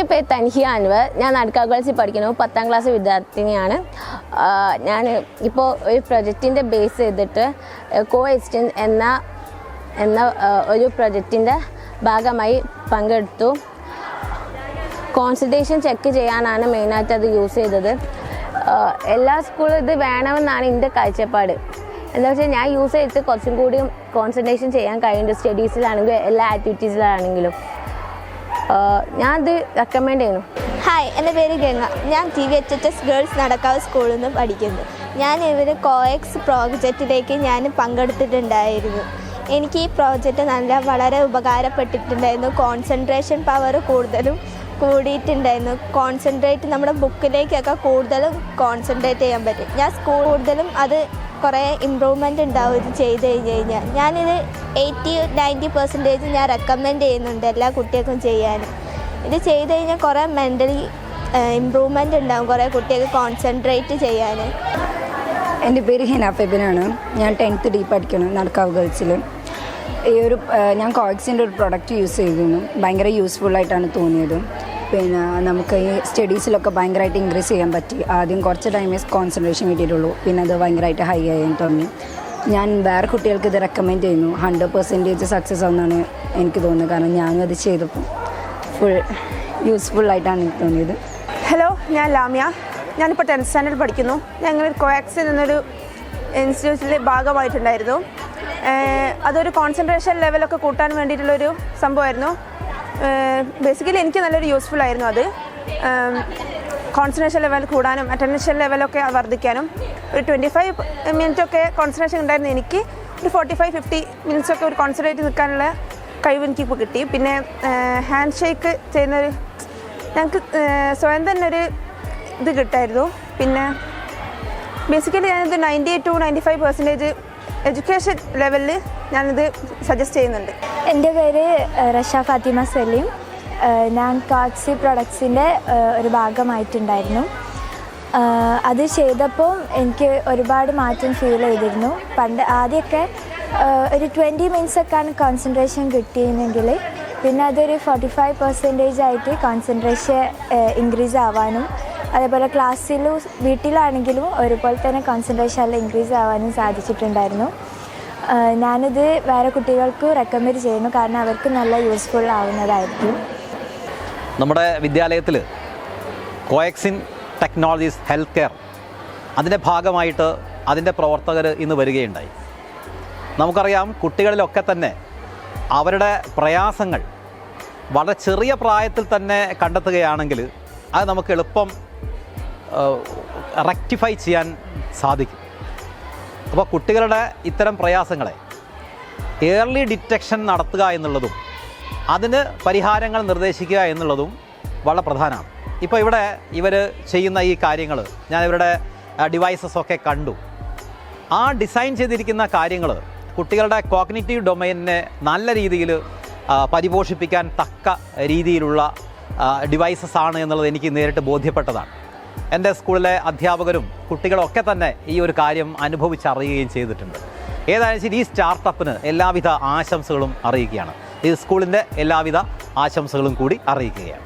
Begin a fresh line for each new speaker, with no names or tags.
എൻ്റെ പേര് തൻഹിയ അൻവർ. ഞാൻ നടക്കാവ് ഗേൾസിൽ പഠിക്കുന്നു. 10ാം ക്ലാസ് വിദ്യാർത്ഥിനിയാണ്. ഞാൻ ഇപ്പോൾ ഒരു പ്രൊജക്റ്റിൻ്റെ ബേസ് ചെയ്തിട്ട് കോഎക്സ്റ്റൻസ് എന്ന ഒരു പ്രൊജക്റ്റിൻ്റെ ഭാഗമായി പങ്കെടുത്തു. കോൺസെൻട്രേഷൻ ചെക്ക് ചെയ്യാനാണ് മെയിനായിട്ട് അത് യൂസ് ചെയ്തത്. എല്ലാ സ്കൂളും ഇത് വേണമെന്നാണ് എൻ്റെ കാഴ്ചപ്പാട്. എന്താ വെച്ചാൽ ഞാൻ യൂസ് ചെയ്തിട്ട് കുറച്ചും കൂടി കോൺസെൻട്രേഷൻ ചെയ്യാൻ കഴിയുന്നുണ്ട്. സ്റ്റഡീസിലാണെങ്കിലും എല്ലാ ആക്ടിവിറ്റീസിലാണെങ്കിലും ഞാനത് റെക്കമെൻഡ് ചെയ്യുന്നു.
ഹായ്, എൻ്റെ പേര് ഗംഗ. ഞാൻ TVHS ഗേൾസ് നടക്കാവ് സ്കൂളിൽ നിന്ന് പഠിക്കുന്നു. ഞാൻ കോഎക്സ് പ്രോജക്റ്റിലേക്ക് ഞാൻ പങ്കെടുത്തിട്ടുണ്ടായിരുന്നു. എനിക്ക് ഈ പ്രോജക്റ്റ് വളരെ ഉപകാരപ്പെട്ടിട്ടുണ്ടായിരുന്നു. കോൺസെൻട്രേഷൻ പവർ കൂടിയിട്ടുണ്ടായിരുന്നു. കോൺസെൻട്രേറ്റ് നമ്മുടെ ബുക്കിലേക്കൊക്കെ കൂടുതലും കോൺസെൻട്രേറ്റ് ചെയ്യാൻ പറ്റും. ഞാൻ കൂടുതലും അത് കുറേ ഇമ്പ്രൂവ്മെൻ്റ് ഉണ്ടാവും ഇത് ചെയ്ത് കഴിഞ്ഞാൽ. ഞാനിത് 80-90% ഞാൻ റെക്കമെൻഡ് ചെയ്യുന്നുണ്ട് എല്ലാ കുട്ടികൾക്കും ചെയ്യാൻ. ഇത് ചെയ്ത് കഴിഞ്ഞാൽ കുറേ മെൻ്റലി ഇമ്പ്രൂവ്മെൻ്റ് ഉണ്ടാവും, കുറേ കുട്ടികൾക്ക് കോൺസെൻട്രേറ്റ് ചെയ്യാൻ.
എൻ്റെ പേര് ഹിന ഫെബിനാണ്. ഞാൻ 10th D പഠിക്കണം നടക്കാവ് ഗേൾസിൽ. ഞാൻ കോഎക്സിൻ്റെ ഒരു പ്രൊഡക്റ്റ് യൂസ് ചെയ്തിരുന്നു. ഭയങ്കര യൂസ്ഫുള്ളായിട്ടാണ് തോന്നിയത്. പിന്നെ നമുക്ക് ഈ സ്റ്റഡീസിലൊക്കെ ഭയങ്കരമായിട്ട് ഇൻക്രീസ് ചെയ്യാൻ പറ്റി. ആദ്യം കുറച്ച് ടൈമേ കോൺസെൻട്രേഷൻ കിട്ടിയിട്ടുള്ളൂ, പിന്നെ അത് ഭയങ്കരമായിട്ട് ഹൈ ആയി തുടങ്ങി. ഞാൻ വേറെ കുട്ടികൾക്ക് ഇത് റെക്കമെൻഡ് ചെയ്യുന്നു. 100% സക്സസ് ആവുമെന്നാണ് എനിക്ക് തോന്നുന്നത്. കാരണം ഞാനും അത് ചെയ്തപ്പോൾ ഫുൾ യൂസ്ഫുള്ളായിട്ടാണ് എനിക്ക് തോന്നിയത്.
ഹലോ, ഞാൻ ലാമ്യ. ഞാനിപ്പോൾ 10th സ്റ്റാൻഡേർഡ് പഠിക്കുന്നു. ഞങ്ങൾ കോഎക്സിൽ നിന്നൊരു ഇൻസ്റ്റിറ്റ്യൂട്ടിൽ ഭാഗമായിട്ടുണ്ടായിരുന്നു. അതൊരു കോൺസെൻട്രേഷൻ ലെവലൊക്കെ കൂട്ടാൻ വേണ്ടിയിട്ടുള്ളൊരു സംഭവമായിരുന്നു. ബേസിക്കലി എനിക്ക് നല്ലൊരു യൂസ്ഫുൾ ആയിരുന്നു അത്. കോൺസെൻട്രേഷൻ ലെവൽ കൂടാനും അറ്റൻഷൻ ലെവലൊക്കെ വർദ്ധിക്കാനും ഒരു 25 മിനിറ്റൊക്കെ കോൺസെൻട്രേഷൻ ഉണ്ടായിരുന്നു. എനിക്ക് ഒരു 45-50 മിനിറ്റ്സൊക്കെ ഒരു കോൺസെൻട്രേറ്റ് നിൽക്കാനുള്ള കഴിവ് എനിക്കിപ്പോൾ കിട്ടി. പിന്നെ ഹാൻഡ് ഷേക്ക് ചെയ്യുന്നൊരു ഞങ്ങൾക്ക് സ്വയം തന്നെ ഒരു ഇത് കിട്ടായിരുന്നു. പിന്നെ ബേസിക്കലി ഞാനിത് 90-95% എഡ്യൂക്കേഷൻ ലെവലിൽ ഞാനിത് സജസ്റ്റ് ചെയ്യുന്നുണ്ട്.
എൻ്റെ പേര് റഷ ഫാത്തിമ സലീം. ഞാൻ കോക്സി പ്രൊഡക്ട്സിൻ്റെ ഒരു ഭാഗമായിട്ടുണ്ടായിരുന്നു. അത് ചെയ്തപ്പോൾ എനിക്ക് ഒരുപാട് മാറ്റം ഫീൽ ചെയ്തിരുന്നു. ആദ്യമൊക്കെ ഒരു 20 മിനിറ്റ്സൊക്കെയാണ് കോൺസെൻട്രേഷൻ കിട്ടിയിരുന്നെങ്കിൽ പിന്നെ അതൊരു 45% ആയിട്ട് കോൺസെൻട്രേഷൻ ഇൻക്രീസ് ആവാനും, അതേപോലെ ക്ലാസ്സിലും വീട്ടിലാണെങ്കിലും ഒരുപോലെ തന്നെ കോൺസെൻട്രേഷൻ ഇൻക്രീസ് ആവാനും സാധിച്ചിട്ടുണ്ടായിരുന്നു. ഞാനിത് വേറെ കുട്ടികൾക്ക് റെക്കമെൻഡ് ചെയ്യുന്നു, കാരണം അവർക്ക് നല്ല യൂസ്ഫുൾ ആവുന്നതായിരിക്കും.
നമ്മുടെ വിദ്യാലയത്തിൽ കോഎക്സിൻ ടെക്നോളജീസ് ഹെൽത്ത് കെയർ അതിൻ്റെ ഭാഗമായിട്ട് അതിൻ്റെ പ്രവർത്തകർ ഇന്ന് വരികയുണ്ടായി. നമുക്കറിയാം, കുട്ടികളിലൊക്കെ തന്നെ അവരുടെ പ്രയാസങ്ങൾ വളരെ ചെറിയ പ്രായത്തിൽ തന്നെ കണ്ടെത്തുകയാണെങ്കിൽ അത് നമുക്ക് എളുപ്പം റെക്ടിഫൈ ചെയ്യാൻ സാധിക്കും. അപ്പോൾ കുട്ടികളുടെ ഇത്തരം പ്രയാസങ്ങളെ ഏർലി ഡിറ്റക്ഷൻ നടത്തുക എന്നുള്ളതും അതിന് പരിഹാരങ്ങൾ നിർദ്ദേശിക്കുക എന്നുള്ളതും വളരെ പ്രധാനമാണ്. ഇപ്പോൾ ഇവിടെ ഇവർ ചെയ്യുന്ന ഈ കാര്യങ്ങൾ ഞാൻ ഇവരുടെ ഡിവൈസസൊക്കെ കണ്ടു. ആ ഡിസൈൻ ചെയ്തിരിക്കുന്ന കാര്യങ്ങൾ കുട്ടികളുടെ കോഗ്നിറ്റീവ് ഡൊമൈനിനെ നല്ല രീതിയിൽ പരിപോഷിപ്പിക്കാൻ തക്ക രീതിയിലുള്ള ഡിവൈസസ് ആണ് എന്നുള്ളത് എനിക്ക് നേരിട്ട് ബോധ്യപ്പെട്ടതാണ്. എൻ്റെ സ്കൂളിലെ അധ്യാപകരും കുട്ടികളൊക്കെ തന്നെ ഈ ഒരു കാര്യം അനുഭവിച്ചറിയുകയും ചെയ്തിട്ടുണ്ട്. ഏതായാലും ശരി, ഈ സ്റ്റാർട്ടപ്പിന് എല്ലാവിധ ആശംസകളും അറിയിക്കുകയാണ്. ഈ സ്കൂളിൻ്റെ എല്ലാവിധ ആശംസകളും കൂടി അറിയിക്കുകയാണ്.